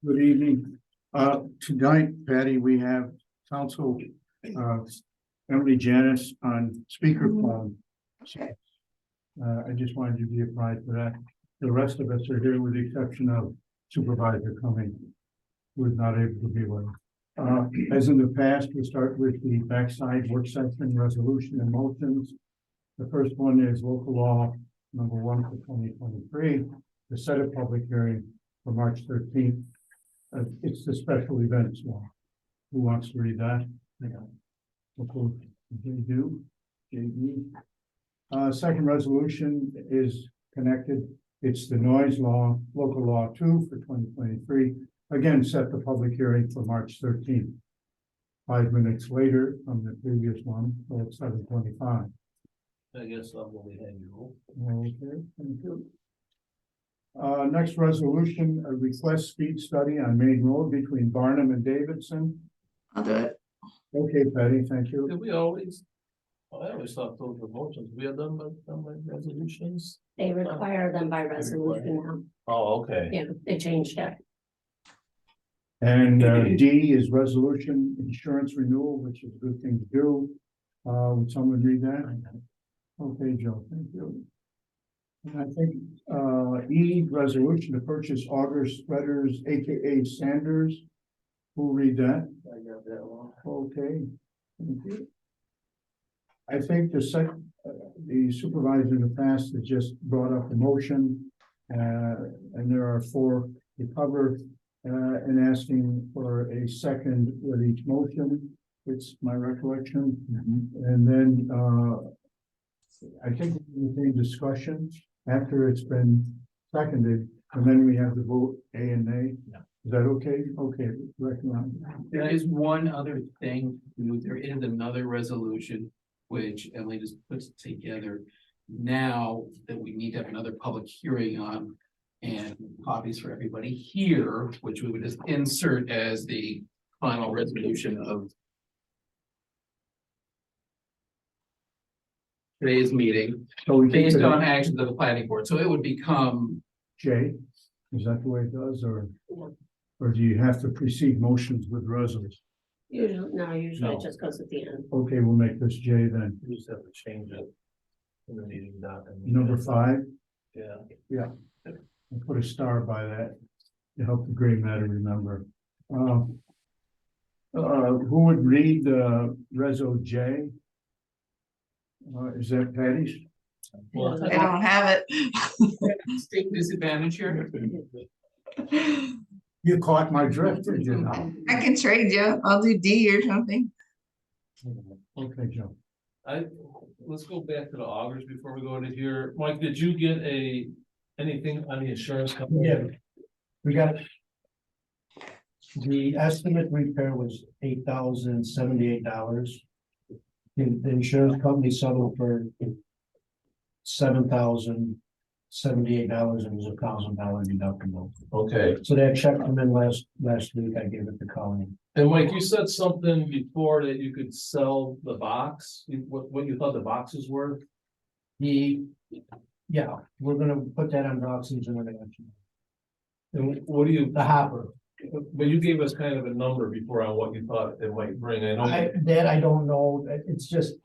Good evening. Tonight, Patty, we have Council Emily Janice on speakerphone. I just wanted you to be apprised of that. The rest of us are here with the exception of Supervisor Cumming, who is not able to be with us. As in the past, we start with the backside work session resolution and motions. The first one is local law number 1 for 2023, to set a public hearing for March 13th. It's the special events law. Who wants to read that? Okay, do. JD. Second resolution is connected. It's the noise law, local law 2 for 2023. Again, set the public hearing for March 13th. 5 minutes later from the previous one, so it's 7:25. I guess I'm only handle. Okay, thank you. Next resolution, a request speed study on Main Road between Barnum and Davidson. I'll do it. Okay, Patty, thank you. Did we always? I always thought those were motions. We are done by resolutions. They require them by resolution now. Oh, okay. Yeah, they changed it. And D is resolution insurance renewal, which is a good thing to do. Would someone read that? Okay, Joe, thank you. And I think E, resolution to purchase auger spreaders, AKA Sanders. Who'll read that? I got that one. Okay, thank you. I think the supervisor in the past has just brought up the motion. And there are 4 to cover and asking for a second with each motion. It's my recollection. And then I think we can discussion after it's been seconded, and then we have the vote A and A. Yeah. Is that okay? Okay, recommend. There is one other thing, there is another resolution which Emily just puts together now that we need to have another public hearing on. And copies for everybody here, which we would just insert as the final resolution of today's meeting, So we based keep it on at actions of the planning board, so it would become. J, is that the way it does, or do you have to precede motions with resolution? Usually No. it just goes at the end. Okay, we'll make this J then. We just have to change it. In the meeting document. Number 5, Yeah. I'll put a star by that to help the gray matter remember. Who would read Reso J? Is that Patty's? Well, I don't have it. State disadvantage here. You caught my drift, did you know? I can trade you. I'll do D or something. Okay, Joe. Let's go back to the augers before we go into here. Mike, did you get anything on the insurance company? Yeah. We got. The estimate repair was $8,078. The insurance company settled for $7,078 and it was $1,000 deductible. Okay, So that check come in last week. I gave it to Colleen. and Mike, you said something before that you could sell the box, what you thought the boxes were? Yeah, we're gonna put that on Doxy's International. And what do you, The hopper. but you gave us kind of a number before on what you thought it might bring, I know. I don't know. It's just,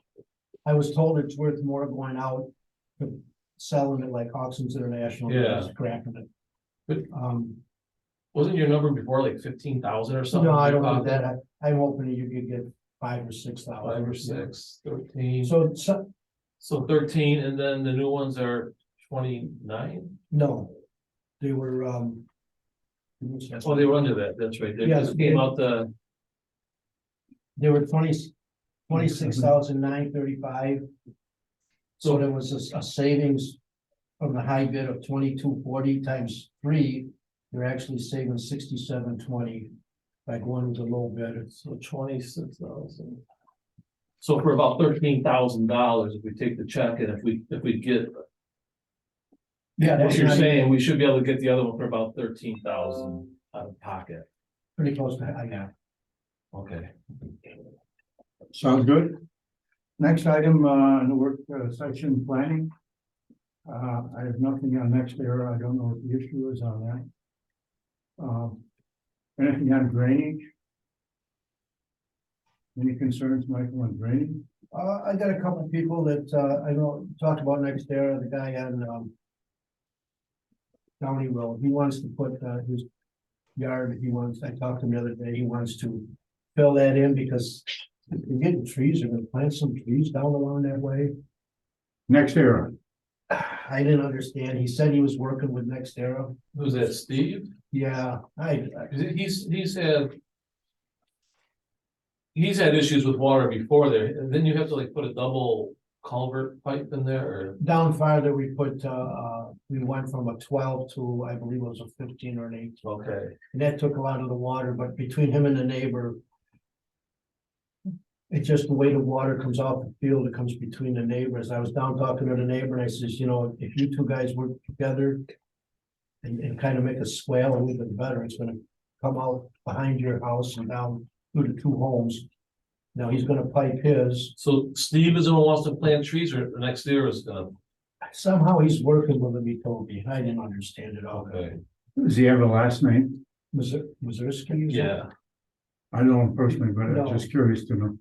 I was told it's worth more going out to selling it like Auctions International. Yeah. Just cracking it. But Um, wasn't your number before like 15,000 or something? no, I don't know that. I'm hoping you could get 5 or 6,000. 5 or 6, 13, So, so 13, and then the new ones are 29? no, they were, Oh, they were under that, that's right, they Yeah, just came out the, they were 26,935. So there was a savings from the high bid of 2240 times 3. You're actually saving 6720 by going with the low bid. so 26,000. So for about $13,000, if we take the check and if we get, Yeah, what that's you're not saying, we should be able to get the other one for about 13,000 out of pocket. pretty close to, yeah. Okay. Sounds good. Next item, in the work section planning. I have nothing on next era. I don't know what the issue is on that. Anything on drainage? Any concerns, Michael, on drainage? I got a couple people that, I know, talked about next era, the guy on, County Road, he wants to put, his yard, I talked to him the other day, he wants to fill that in because you're getting trees, they're gonna plant some trees down along that way. Next era, I didn't understand, he said he was working with NextEra, Who's that, Steve? yeah, I, 'Cause he's had issues with water before there, and then you have to like put a double culvert pipe in there, or, down farther, we put, we went from a 12 to, I believe it was a 15 or an 8. okay. And that took a lot of the water, but between him and the neighbor. It's just the way the water comes off the field, it comes between the neighbors. I was down talking to the neighbor and I says, you know, if you two guys work together. And kind of make a swale a little bit better, it's gonna come out behind your house and down through the 2 homes. Now he's gonna pipe his, So Steve is the one who wants to plant trees, or the next year is gonna, somehow he's working with him, he told me, I didn't understand it all. okay, does he have a last name? Mazursky? yeah. I don't know him personally, but No. I'm just curious to know.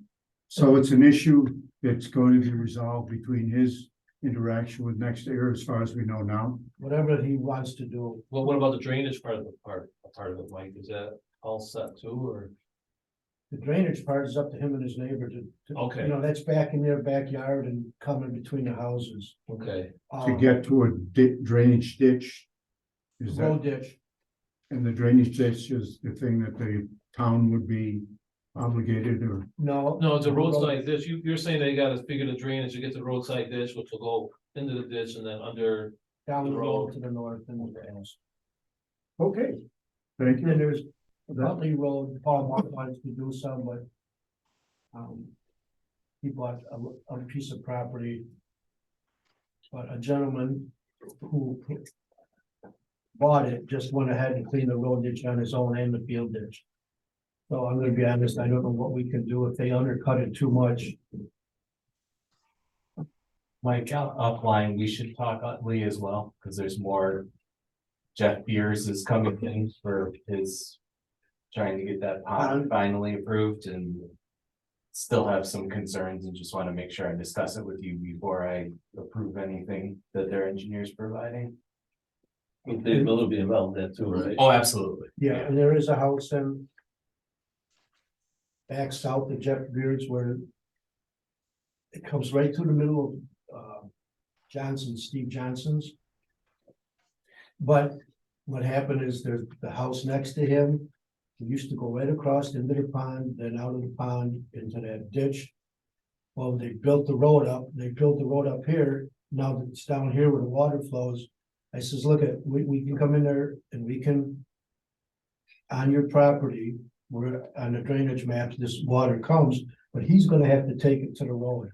So it's an issue that's going to be resolved between his interaction with NextEra as far as we know now? Whatever he wants to do, Well, what about the drainage part of it, Mike, is that all set too, or? the drainage part is up to him and his neighbor Okay. you know, that's back in their backyard and coming between the houses. Okay, To get to a drainage ditch? Is that, Road ditch, and the drainage ditch is the thing that the town would be obligated or? no. no, it's a roadside ditch, you're saying they gotta figure the drainage to get to the roadside ditch, which will go into the ditch and then under, Down the the road road. to the north and the west. Okay. Thank And you. there's Nutley Road, Paul Mark wants to do some, but. He bought a piece of property. But a gentleman who. Bought it, just went ahead and cleaned the road ditch on his own and the field ditch. So I'm gonna be honest, I don't know what we can do if they undercut it too much. Mike, upline, we should talk Utley as well, because there's more. Jeff Beers is coming in for his. Trying to get that pond finally approved and. Still have some concerns and just want to make sure I discuss it with you before I approve anything that their engineer's providing. Dave Miller will be involved in that too, right? Oh, absolutely. Yeah, and there is a house in. Back south of Jeff Beard's where. It comes right through the middle of, Steve Johnson's. But what happened is there's the house next to him. He used to go right across into the pond, then out of the pond into that ditch. Well, they built the road up here, now that it's down here where the water flows. I says, look we can come in there and we can. On your property, where on the drainage maps, this water comes, but he's gonna have to take it to the road.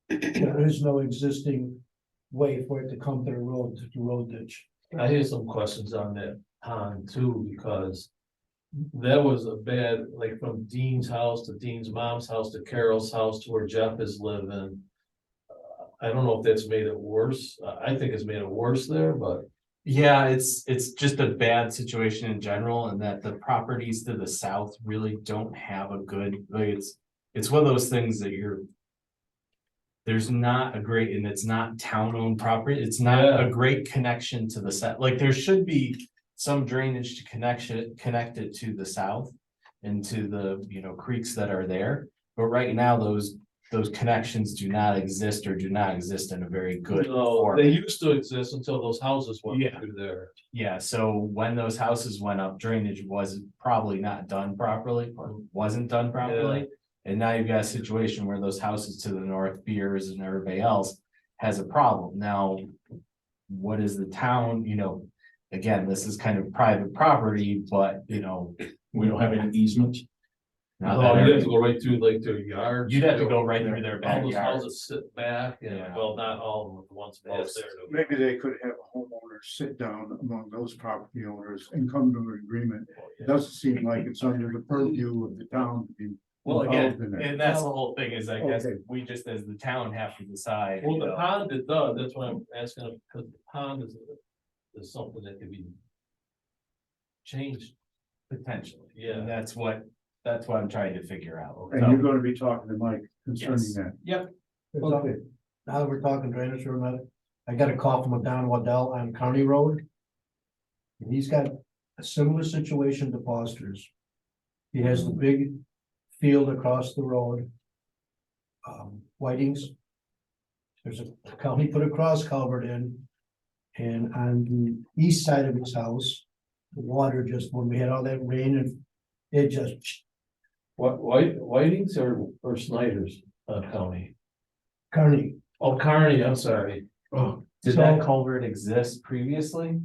There is no existing way for it to come to the road ditch. I have some questions on that pond too, because. That was a bad, like from Dean's house to Dean's mom's house to Carol's house to where Jeff is living. I don't know if that's made it worse. I think it's made it worse there, but Yeah, it's just a bad situation in general and that the properties to the south really don't have a good, like, it's one of those things that you're. There's not a great, and it's not town-owned property, it's not Yeah. a great connection to the south, like, there should be. Some drainage to connect it to the south. And to the, creeks that are there, but right now, those connections do not exist or do not exist in a very good no, form. they used to exist until those houses went Yeah. through there. Yeah, so when those houses went up, drainage was probably not done properly, or wasn't done properly. And now you've got a situation where those houses to the north, Beers and everybody else has a problem. Now. What is the town, again, this is kind of private property, but, We don't have any easement. not Oh, that you have area. to go right through like their yards. You'd have to go right through their All those backyard. houses sit back and, Yeah. well, not all of them, the ones past there. Maybe they could have a homeowner sit down among those property owners and come to an agreement. It doesn't seem like it's under the purview of the town to be. Well, involved in again, it. and that's the whole thing is, I guess, Okay. we just as the town have to decide. Well, the pond it does, that's why I'm asking, because the pond is something that can be changed Potentially, Yeah. and that's what I'm trying to figure out. And you're gonna be talking to Mike concerning Yes. that. Yep, Okay, Now that we're talking drainage for a minute, I got a call from Don Waddell on County Road. And he's got a similar situation to Foster's. He has the big field across the road. Whitings. There's a county put a cross culvert in. And on the east side of his house, the water just, when we had all that rain and it just, Whitings or Snyder's County? County. Oh, Kearney, I'm sorry. did that culvert exist previously?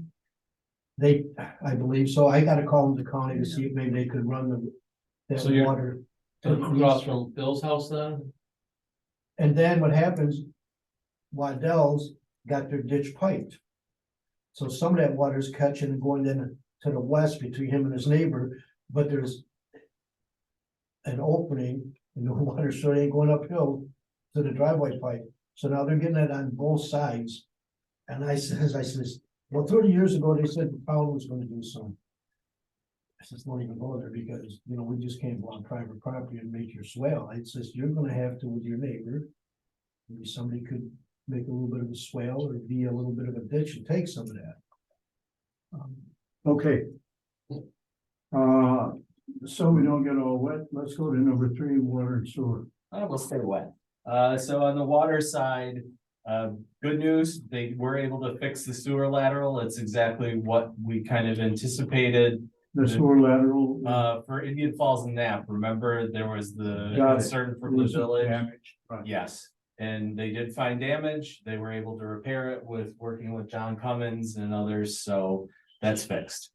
They, I believe so. I gotta call them to county to see if maybe they could run that So you're- water. to the Across east. from Bill's house then? And then what happens? Waddell's got their ditch piped. So some of that water's catching and going in to the west between him and his neighbor, but there's an opening and the water sort of ain't going uphill to the driveway pipe. So now they're getting it on both sides. And I says, well, 30 years ago, they said the town was gonna do some. I says, don't even go there because, you know, we just can't go on private property and make your swale. I says, you're gonna have to with your neighbor. Maybe somebody could make a little bit of a swale or be a little bit of a ditch and take some of that. okay. So we don't get all wet, let's go to number 3, water and sewer. We'll stay wet. So on the water side, good news, they were able to fix the sewer lateral. It's exactly what we kind of anticipated. The sewer lateral. For Indian Falls and Knapp, remember there was the Got it. concern from there the was some village? damage, right. Yes, and they did find damage. They were able to repair it with working with John Cummins and others, so that's fixed.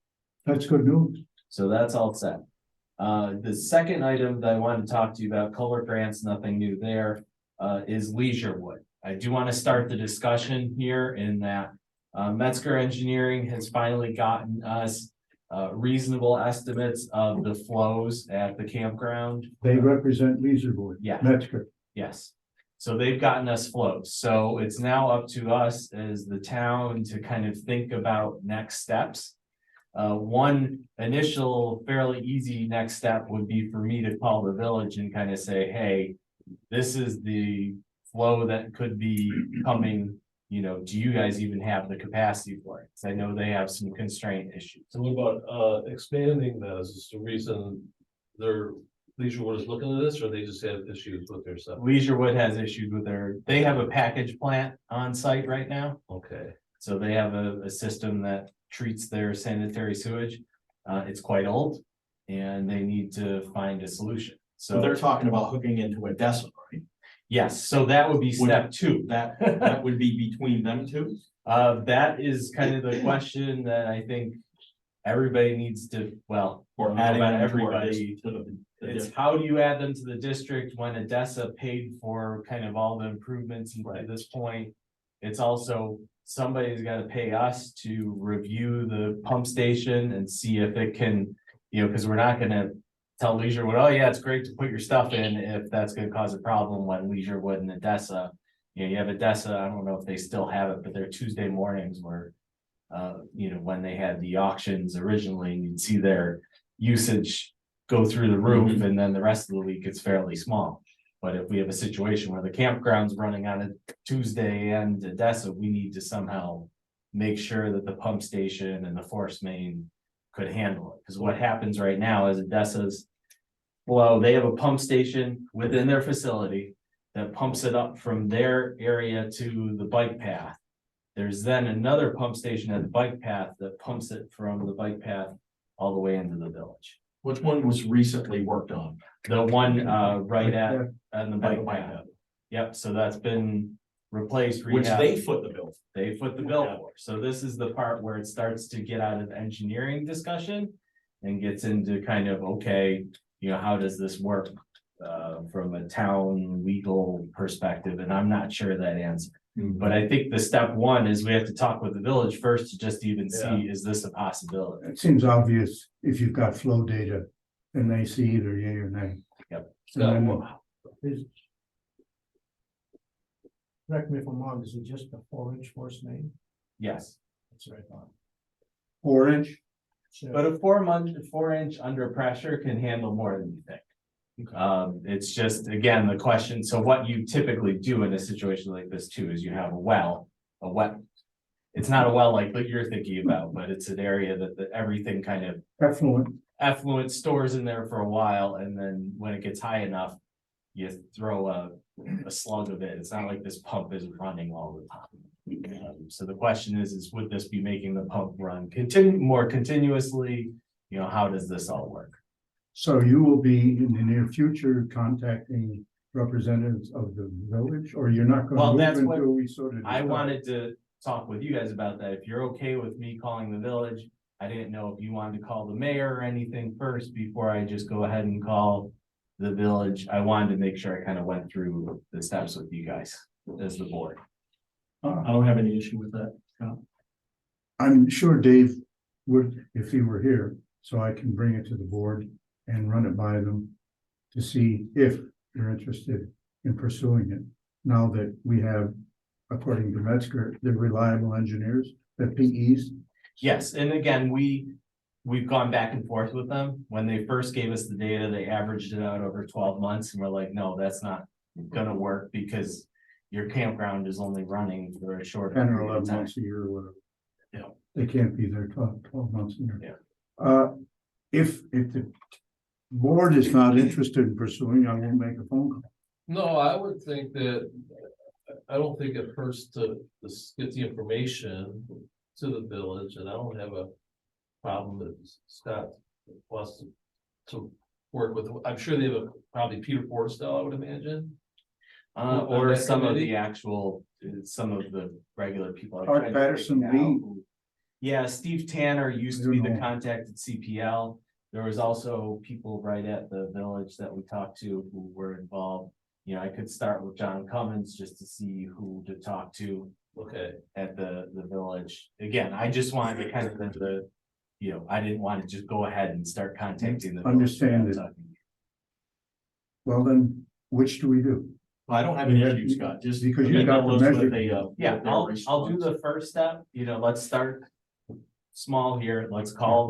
That's good news. So that's all set. The second item that I wanted to talk to you about, culvert grants, nothing new there, is Leisurewood. I do want to start the discussion here in that Metzger Engineering has finally gotten us reasonable estimates of the flows at the campground. They represent Leeserwood. Yeah. Metzger. Yes, so they've gotten us flows, so it's now up to us as the town to kind of think about next steps. One initial fairly easy next step would be for me to call the village and kind of say, hey, this is the flow that could be coming, you know, do you guys even have the capacity for it? 'Cause I know they have some constraint issues. So what about expanding this? Is the reason their Leisurewood is looking at this, or they just have issues with their stuff? Leisurewood has issues with they have a package plant on site right now. Okay, So they have a system that treats their sanitary sewage. It's quite old and they need to find a solution. So they're So, talking about hooking into Odessa, right? yes, so that would be step 2. That would be between them two? That is kind of the question that I think everybody needs to, well, Or not adding about them to our everybody. dis- to the It's district? how do you add them to the district when Odessa paid for kind of all the improvements at Right. this point? It's also, somebody's gotta pay us to review the pump station and see if it can, you know, cause we're not gonna tell Leisurewood, oh yeah, it's great to put your stuff in if that's gonna cause a problem when Leisurewood and Odessa. You know, you have Odessa, I don't know if they still have it, but their Tuesday mornings were, you know, when they had the auctions originally, and you'd see their usage go through the roof, and then the rest of the week it's fairly small. But if we have a situation where the campground's running on a Tuesday and Odessa, we need to somehow make sure that the pump station and the force main could handle it. Because what happens right now is Odessa's, well, they have a pump station within their facility that pumps it up from their area to the bike path. There's then another pump station at the bike path that pumps it from the bike path all the way into the village. Which one was recently worked on? The one right at on the At bike the bike path. path. Yep, so that's been replaced. Which rehabbed. they foot the bill. They foot the bill for. So this is the part where it starts to get out of engineering discussion. And gets into kind of, okay, you know, how does this work? From a town legal perspective, and I'm not sure that answer. But I think the step one is we have to talk with the village first to just even see, is this a possibility? It seems obvious if you've got flow data and they see either yay or nay. Yep. And then Is- Correct me if I'm wrong, is it just a 4-inch force main? Yes, That's what I thought. 4 inch, But a 4-inch under pressure can handle more than you think. It's just, again, the question, so what you typically do in a situation like this too, is you have a wet. It's not a well like what you're thinking about, but it's an area that everything kind of effluent stores in there for a while, and then when it gets high enough, you throw a slug of it. It's not like this pump is running all the time. So the question is would this be making the pump run more continuously? You know, how does this all work? So you will be in the near future contacting representatives of the village, or you're not Well, gonna that's move what until we sort of. I decide? wanted to talk with you guys about that. If you're okay with me calling the village, I didn't know if you wanted to call the mayor or anything first before I just go ahead and call the village. I wanted to make sure I kind of went through the steps with you guys as the board. I don't have any issue with that. I'm sure Dave would, if he were here, so I can bring it to the board and run it by them to see if they're interested in pursuing it. Now that we have, according to Metzger, the reliable engineers, the PEs. Yes, and again, we've gone back and forth with them. When they first gave us the data, they averaged it out over 12 months, and we're like, no, that's not gonna work because your campground is only running for a short 10 or period of 11 time. months a year or whatever. Yeah. They can't be there 12 months a year. Yeah. If the board is not interested in pursuing, I will make a phone call. No, I would think that, I don't think it hurts to get the information to the village, and I don't have a problem that Scott wants to work with. I'm sure they have probably Peter Forstall, I would imagine. On Or that some of committee? the actual, some of the regular people. I'm Art trying to Patterson figure out Lee. who- Yeah, Steve Tanner used to be the contact at CPL. There was also people right at the village that we talked to who were involved. You know, I could start with John Cummins just to see who to talk to Okay, at the village. Again, I just wanted to kind of I didn't want to just go ahead and start contacting the. village Understand without it. talking. Well, then, which do we do? I don't have any issue, Scott, just. Because you got the email us with measure. Yeah, with their I'll do response. the first step, let's start small here, let's call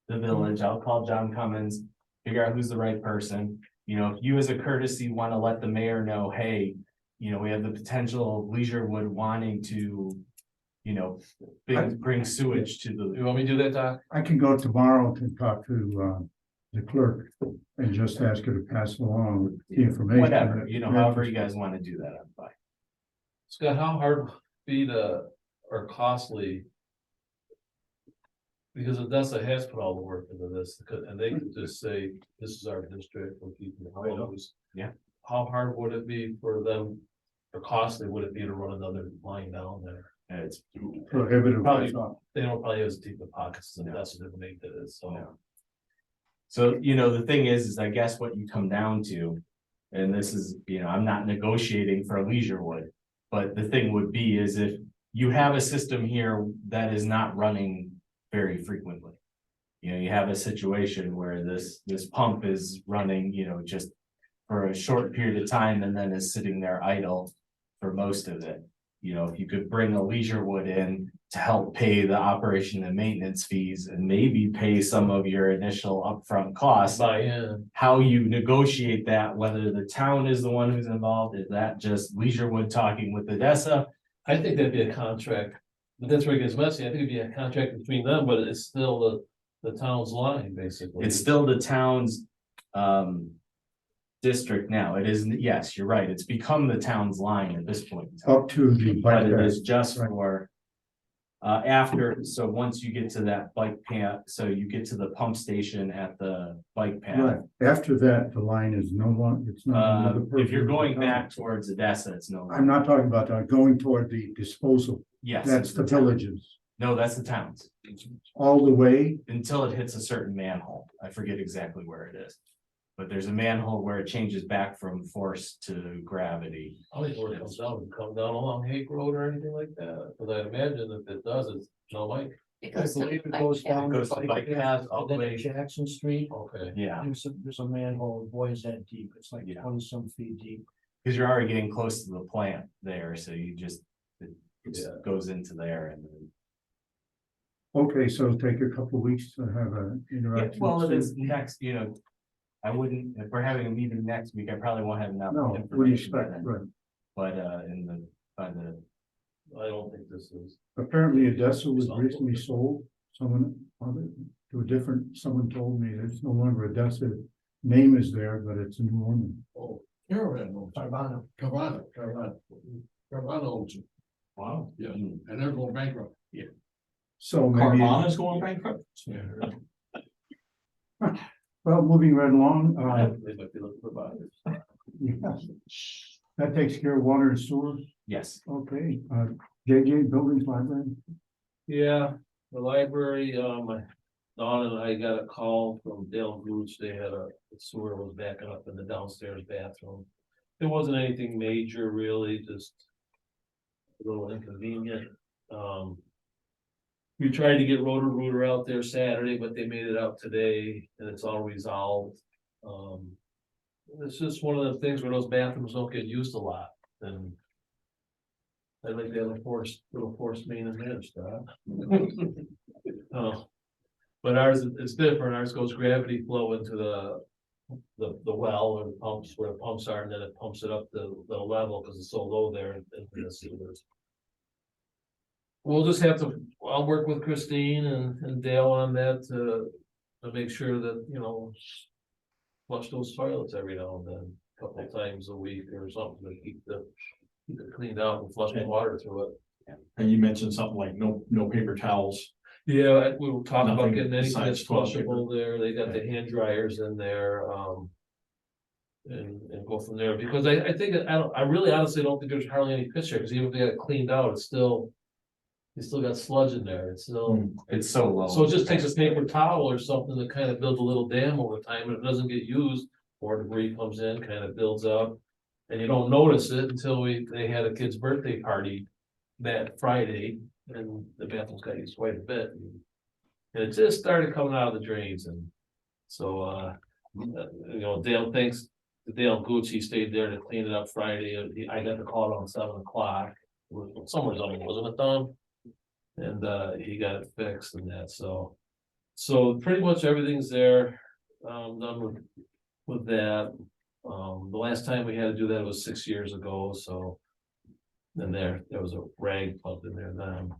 the village, I'll call John Cummins, figure out who's the right person. You know, if you as a courtesy want to let the mayor know, hey, we have the potential of Leisurewood wanting to, bring sewage to the. you want me to do that, Doc? I can go tomorrow to talk to the clerk and just ask her to pass along the information. Whatever, however you guys want to do that, I'm fine. Scott, how hard would it be or costly? Because Odessa has put all the work into this, and they could just say, this is our district, we'll keep it closed. Yeah. How hard would it be for them, or costly would it be to run another line down there? It's Prohibitive. Probably, they don't probably have as deep the pockets as No. Odessa to make that is, so. No. So, the thing is I guess what you come down to, and this is, I'm not negotiating for Leisurewood. But the thing would be is if you have a system here that is not running very frequently. You have a situation where this pump is running, just for a short period of time and then is sitting there idle for most of it. If you could bring a Leisurewood in to help pay the operation and maintenance fees and maybe pay some of your initial upfront costs. Buy in. How you negotiate that, whether the town is the one who's involved, is that just Leisurewood talking with Odessa? I think that'd be a contract, but that's where it gets messy. I think it'd be a contract between them, but it's still the town's line, basically. It's still the town's district now. It is, yes, you're right. It's become the town's line at this point. in time. Up to the But bike it path. is just for so once you get to that bike path, so you get to the pump station at the bike path. Right, after that, the line is no longer, it's not. under the If you're purview of the going town. back towards Odessa, it's no. I'm not talking about that, going toward the disposal, Yes. that's it's the town. villages, No, that's the towns. all the way. Until it hits a certain manhole. I forget exactly where it is. But there's a manhole where it changes back from force to gravity. I don't think where it comes down, would come down along Hake Road or anything like that, because I imagine if it does, it's no like, It I goes to believe the it bike goes path. down. Goes to the bike path all the and then way. Jackson Street, okay. Yeah, there's a manhole, boy, is that deep, it's like Yeah. 20-some feet deep. because you're already getting close to the plant there, so you just, it Yeah. goes into there and then. Okay, so it'll take a couple of weeks to have an Yeah, interaction. well, it is next, I wouldn't, if we're having a meeting next week, I probably won't have enough. No, what do you information by expect, then. right? But, by the, I don't think this is. Apparently Odessa was recently sold, someone, someone told me it's no longer Odessa. Name is there, but it's a new owner. Oh, Caravan, Carvana. Carvana owns it. wow. Yeah, and they're going bankrupt. Yeah. So maybe, Carvana's going bankrupt? Yeah. well, moving right along, They might be looking for buyers. yeah. That takes care of water and sewer. Yes, Okay, JJ Buildings Library. Yeah, the library, Dawn and I got a call from Dale Gooch, they had the sewer was backing up in the downstairs bathroom. It wasn't anything major really, just a little inconvenient, we tried to get Roto-Rooter out there Saturday, but they made it out today and it's all resolved. It's just one of the things where those bathrooms don't get used a lot and. I like to have a little forced main in there, stuff. Oh, but ours is different. Ours goes gravity flow into the well or the pumps where the pumps are, and then it pumps it up the level because it's so low there in the sewers. We'll just have to, I'll work with Christine and Dale on that to make sure that, flush those toilets every now and then, a couple of times a week or something to keep it cleaned out and flushing water through it. And you mentioned something like no paper towels. Yeah, we were talking about Nothing getting anything besides that's toilet paper. flushable there, they got the hand dryers in there, and go from there, because I think, I really honestly don't think there's hardly any pitch there, because even if they got it cleaned out, it's still. You still got sludge in there, it's still, it's so low. so it just takes a paper towel or something to kind of build a little dam over time, and if it doesn't get used, more debris comes in, kind of builds up. And you don't notice it until they had a kid's birthday party that Friday, and the bathrooms got used quite a bit. And it just started coming out of the drains, and so, Dale, thanks to Dale Gooch, he stayed there to clean it up Friday, and I got the call around 7 o'clock. Somewhere on, wasn't it, Don? And he got it fixed and that, so pretty much everything's there, done with that. The last time we had to do that was 6 years ago, so. Then there was a rag plugged in there then.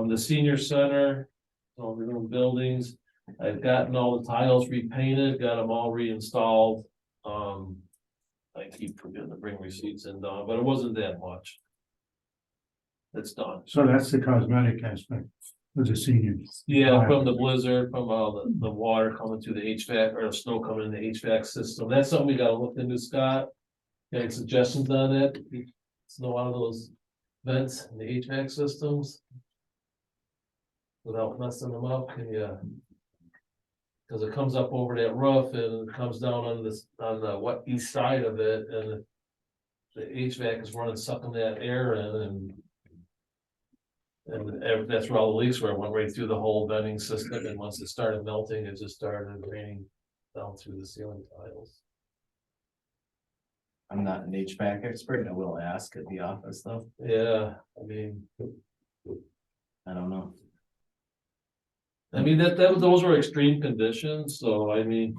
The senior center, all the new buildings, I've gotten all the tiles repainted, got them all reinstalled. I keep forgetting to bring receipts in, Don, but it wasn't that much. It's done. So that's the cosmetic aspect of the seniors. Yeah, from the blizzard, from all the water coming through the HVAC or the snow coming in the HVAC system. That's something we gotta look into, Scott. Any suggestions on it? Snow out of those vents in the HVAC systems? Without messing them up, can you? Cause it comes up over that roof and it comes down on the wet east side of it, and the HVAC is running, sucking that air in, and that's where all the leaks were. It went right through the whole venting system, and once it started melting, it just started raining down through the ceiling tiles. I'm not an HVAC expert, I will ask at the office though, Yeah, I mean, I don't know. those were extreme conditions, so I mean.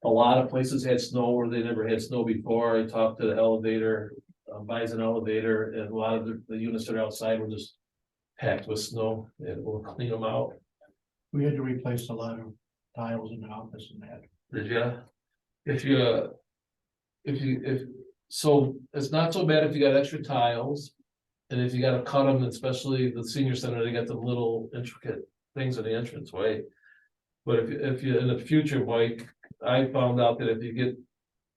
A lot of places had snow where they never had snow before. I talked to the elevator, Bison elevator, and a lot of the units that are outside were just packed with snow, and we'll clean them out. We had to replace a lot of tiles in the office and that. Did ya? So it's not so bad if you got extra tiles. And if you gotta cut them, especially the senior center, they got the little intricate things in the entranceway. But if you, in the future, Mike, I found out that if you get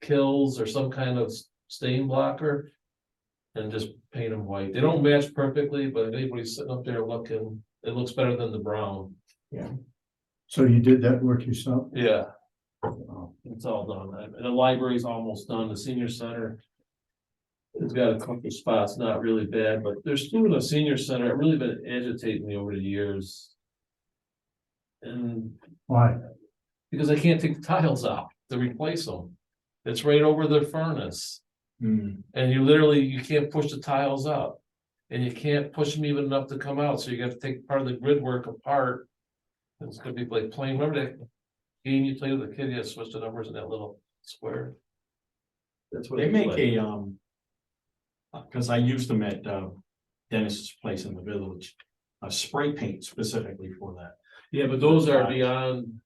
kills or some kind of stain blocker. And just paint them white, they don't match perfectly, but if anybody's sitting up there looking, it looks better than the brown. So you did that work yourself? Yeah. It's all done, and the library's almost done, the senior center. It's got a couple spots, not really bad, but there's two in the senior center, it really been agitating me over the years. And Why? because I can't take the tiles out to replace them, it's right over the furnace. And you can't push the tiles up. And you can't push them even enough to come out, so you got to take part of the grid work apart. It's gonna be like playing, remember that game you played with the kid, you had to switch the numbers in that little square? That's what They it'd be make like. cause I used them at Dennis's place in the village, a spray paint specifically for that. Yeah, but those are beyond.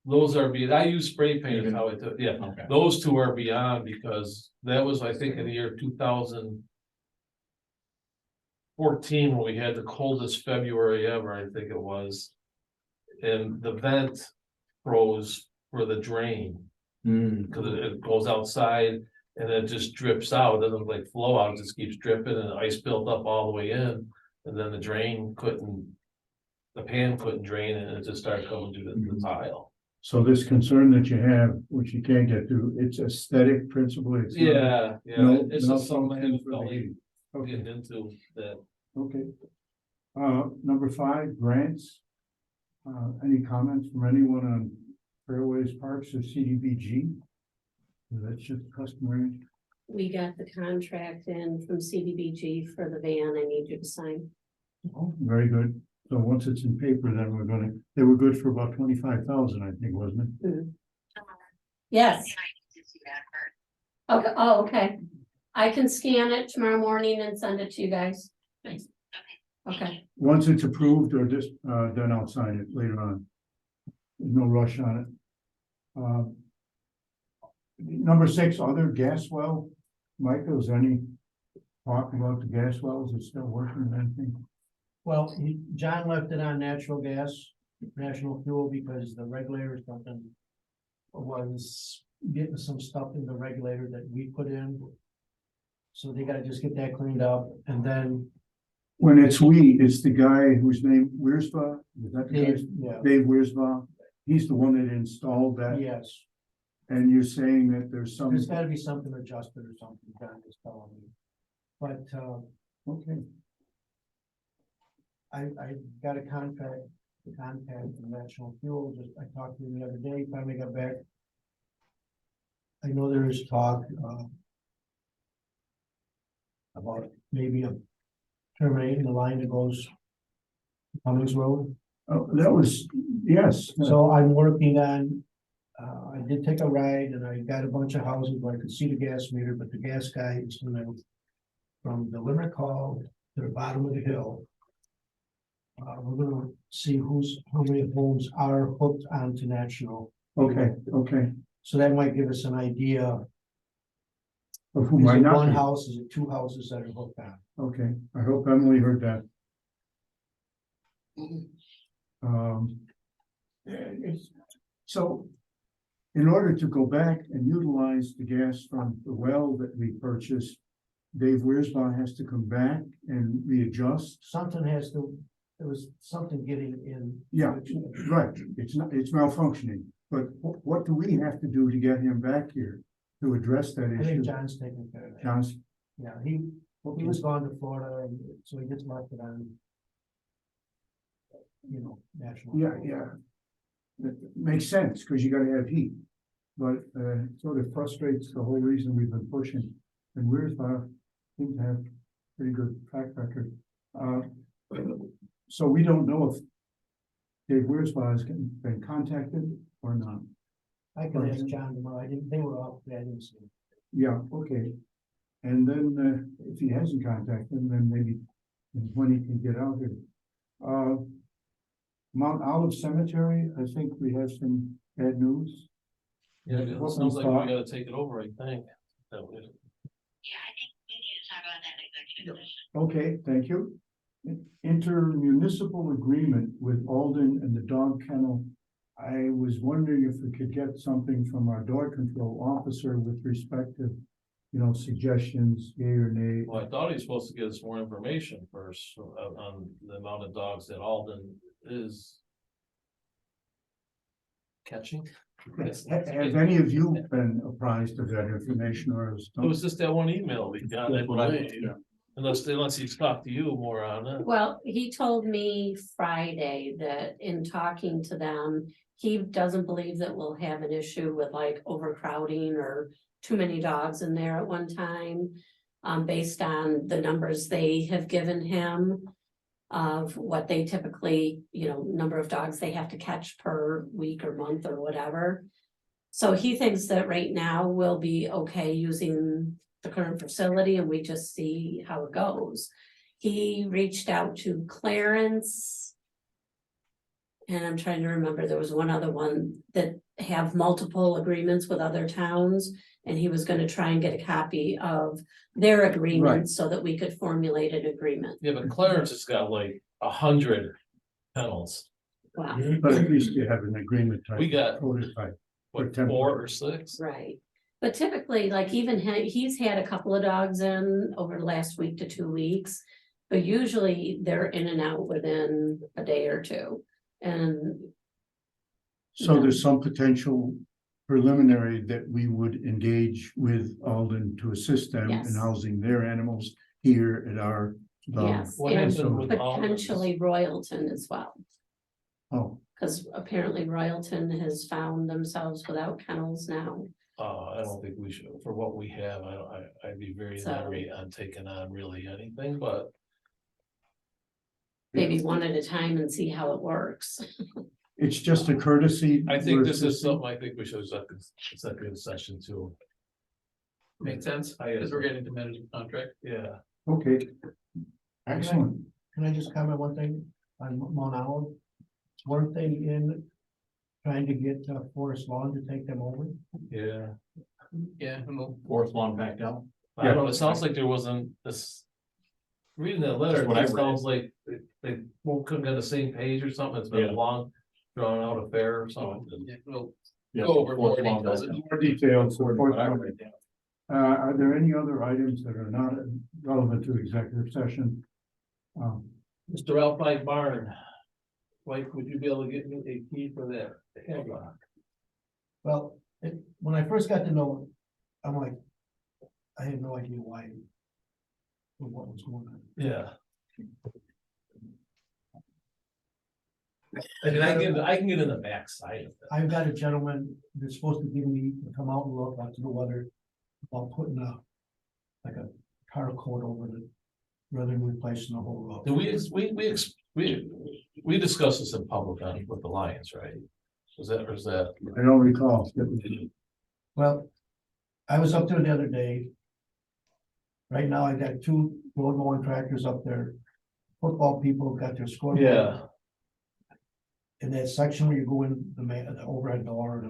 Those are beyond, I use spray paint is how I do it, yeah, Okay. those two are beyond because that was, I think, in the year 2014 when we had the coldest February ever, I think it was. And the vent froze for the drain, cause it goes outside and it just drips out, it doesn't like flow out, it just keeps dripping and the ice built up all the way in. And then the drain couldn't, the pan couldn't drain and it just started coming through the tile. So this concern that you have, which you can't get through, it's aesthetic principle. It's not- Yeah, yeah, No, it's no just something I function haven't for felt the like heat. Okay, getting into that. okay. Number 5, grants. Any comments from anyone on Fairways Parks or CDBG? That's just customary. We got the contract in from CDBG for the van I need you to sign. Oh, very good. So once it's in paper, then we're gonna, they were good for about 25,000, I think, wasn't it? Yes. Okay, oh, okay. I can scan it tomorrow morning and send it to you guys. Thanks. Okay, Once it's approved or just, then I'll sign it later on. There's no rush on it. Number 6, other gas well. Michael, is there any talk about the gas wells? Is it still working or anything? Well, John left it on natural gas, national fuel, because the regulator or something was getting some stuff in the regulator that we put in. So they gotta just get that cleaned up, and then When it's we, it's the guy whose name, Wiersva, is that the Dave, guy's? yeah, Dave Wiersva. He's the one that installed that, yes, and you're saying that there's some, there's gotta be something adjusted or something, John was telling me. But, okay, I got a contact from National Fuel, just, I talked to him the other day, finally got back. I know there is talk, about maybe terminating the line that goes Cummings Road. oh, that was, yes. So I'm working on, I did take a ride and I got a bunch of houses where I could see the gas meter, but the gas guy is gonna, from the Limerick Hall to the bottom of the hill. We're gonna see how many homes are hooked onto National, Okay, okay. so that might give us an idea. Of who Is might it not one be. house, is it 2 houses that are hooked on? Okay, I hope Emily heard that. So in order to go back and utilize the gas from the well that we purchased, Dave Wiersma has to come back and readjust. Something has to, there was something getting in. Yeah, right, it's not, it's malfunctioning, but what do we have to do to get him back here to address that I think issue? John's taking care of that. John's, Yeah, he was gone to Florida, and so he gets marked on. National. yeah. That makes sense, because you gotta have heat. But sort of frustrates the whole reason we've been pushing. And we're seem to have pretty good track record. So we don't know if Dave Wiersma has been contacted or not. I can ask John tomorrow, they were off, I didn't see. Yeah, okay. And then if he hasn't contacted him, then maybe when he can get out here. Mount Olive Cemetery, I think we have some bad news. Yeah, it What sounds we like we thought. gotta take it over, I think. That was- Okay, thank you. Intermunicipal agreement with Alden and the dog kennel. I was wondering if we could get something from our dog control officer with respect to, suggestions, yea or nay. Well, I thought he was supposed to give us more information first on the amount of dogs that Alden is catching. Have any of you been apprised of that information or? It was just that one email we got, I That's what I- believe. yeah. Unless he's talked to you more on it. well, he told me Friday that in talking to them, he doesn't believe that we'll have an issue with like overcrowding or too many dogs in there at one time. based on the numbers they have given him. Of what they typically, number of dogs they have to catch per week or month or whatever. So he thinks that right now we'll be okay using the current facility and we just see how it goes. He reached out to Clarence. And I'm trying to remember, there was one other one that have multiple agreements with other towns. And he was gonna try and get a copy of their agreement so that we could formulate an agreement. Yeah, but Clarence has got like 100 kennels. Wow, But at least you have an agreement. type We got- Codified. What, For 4 or 6? right. But typically, like even he's had a couple of dogs in over the last week to 2 weeks. But usually they're in and out within a day or two. And So there's some potential preliminary that we would engage with Alden to assist them in Yes. housing their animals here at our. yes, What and happened with Alden's? potentially Royalton as well. Oh, Because apparently Royalton has found themselves without kennels now. I don't think we should, for what we have, I'd be very So- leery on taking on really anything, but. Maybe one at a time and see how it works. it's just a courtesy. I think we're this is assisting. something I think we should executive session too. Makes sense, because we're getting to manage the contract. Yeah. Okay. Excellent. Can I just comment one thing on Mount Olive? Weren't they in trying to get Forest Lawn to take them over? Yeah. Yeah, and we'll- Fourth lawn back down. I don't know, it sounds like there wasn't this. Reading that letter, That's what I it read. sounds like they both couldn't get on the same page or something, it's been a Yeah. long, drawn out affair or something. yeah, we'll Yeah, go over more fourth lawn details. back down. More details. According to what I read down. Are there any other items that are not relevant to executive session? Mr. Alpine Barn. Mike, would you be able to get me a key for that padlock? Well, when I first got to know, it, I'm like, I had no idea why. What was going on. Yeah. I mean, I can get in the backside of it. I've got a gentleman that's supposed to give me, to come out and look out to the weather. About putting like a tar coat over it, rather than replacing the whole road. Do we discussed this in public with the Lions, right? Was that, or is that? I don't recall. Well, I was up there the other day. Right now, I got 2 road mowing tractors up there. Football people got their score. Yeah, In that section where you go in the overhead door,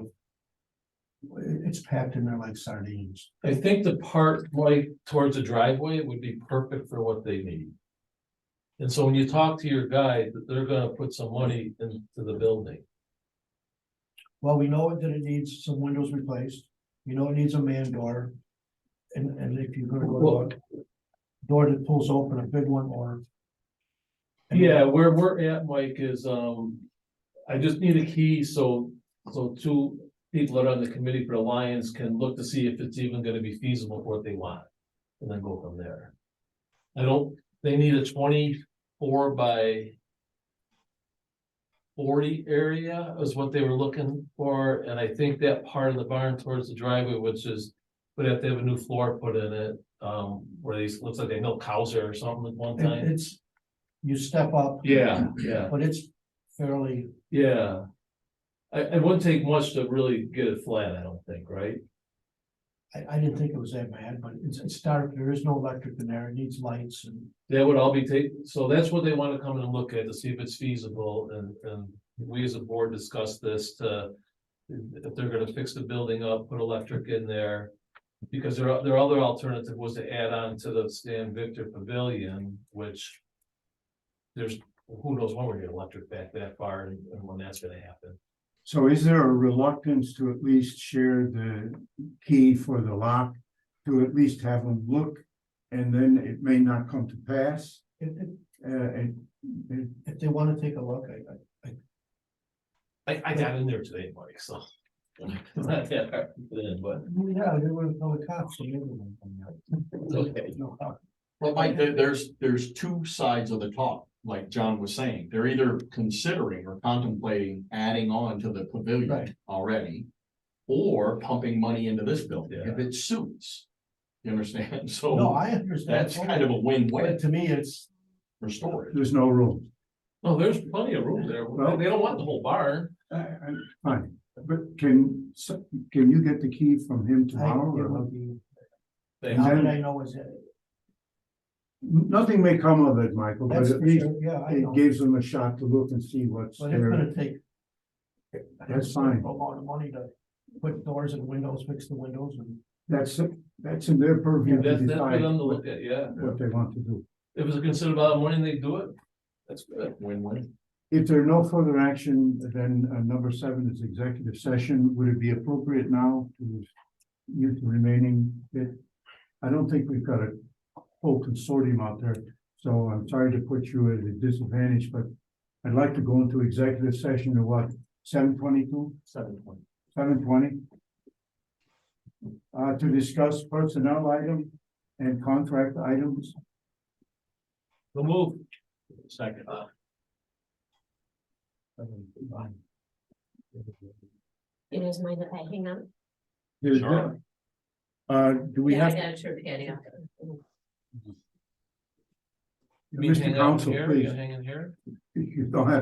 it's packed in there like sardines. I think the part right towards the driveway would be perfect for what they need. And so when you talk to your guy, that they're gonna put some money into the building. Well, we know that it needs some windows replaced. We know it needs a man door. And if you're gonna go to a door that pulls open, a big one or. Yeah, where we're at, Mike, is, I just need a key, so 2 people that are on the committee for the Lions can look to see if it's even gonna be feasible for what they want. And then go from there. They need a 24 by 40 area is what they were looking for, and I think that part of the barn towards the driveway, which is. Would have to have a new floor put in it, where these, looks like they milk cows there or something at one time. It's, you step up. Yeah. But it's fairly, Yeah. It wouldn't take much to really get it flat, I don't think, right? I didn't think it was that bad, but it's dark. There is no electric in there. It needs lights and. That would all be so that's what they wanna come in and look at to see if it's feasible, and we as a board discuss this if they're gonna fix the building up, put electric in there. Because their other alternative was to add on to the Stan Victor Pavilion, which. There's, who knows when we're gonna electric back that far and when that's gonna happen. So is there a reluctance to at least share the key for the lock? To at least have them look, and then it may not come to pass? If they wanna take a look, I got in there today, Mike, so. It's not that hard to put in, but yeah, there were no cops. So everyone come out. it's okay. No cops. Well, Mike, there's 2 sides of the talk, like John was saying. They're either considering or contemplating adding on to the pavilion Right. already. Or pumping money into this building, Yeah. if it suits. You understand? No, So I understand. that's kind of a win-win But to me, it's, for storage. There's no room. No, there's plenty of room there. Well- They don't want the whole barn. Fine, but can you get the key from him I, tomorrow? it or would be, They- how did I know is it? Nothing may come of it, Michael, but That's at for least sure, yeah, I it know. gives them a shot to look and see what's But it's there. gonna take. That's fine. A lot of money to put doors and windows, fix the windows and. That's in their purview to That's for decide them to what look at, yeah. they want to do. If it's a considerable amount of money, they do it. That's good. Win-win. If there are no further action, then number 7 is executive session. Would it be appropriate now to use the remaining bit? I don't think we've got a whole consortium out there, so I'm sorry to put you at a disadvantage, but I'd like to go into executive session at what, 7:22? 7:20. 7:20. To discuss personnel item and contract items. The move. Second. You guys mind if I hang on? Sure. Do we Yeah, I have, gotta turn Patty off. You mean Mr. hang out Council, here? please, You hanging here? you don't have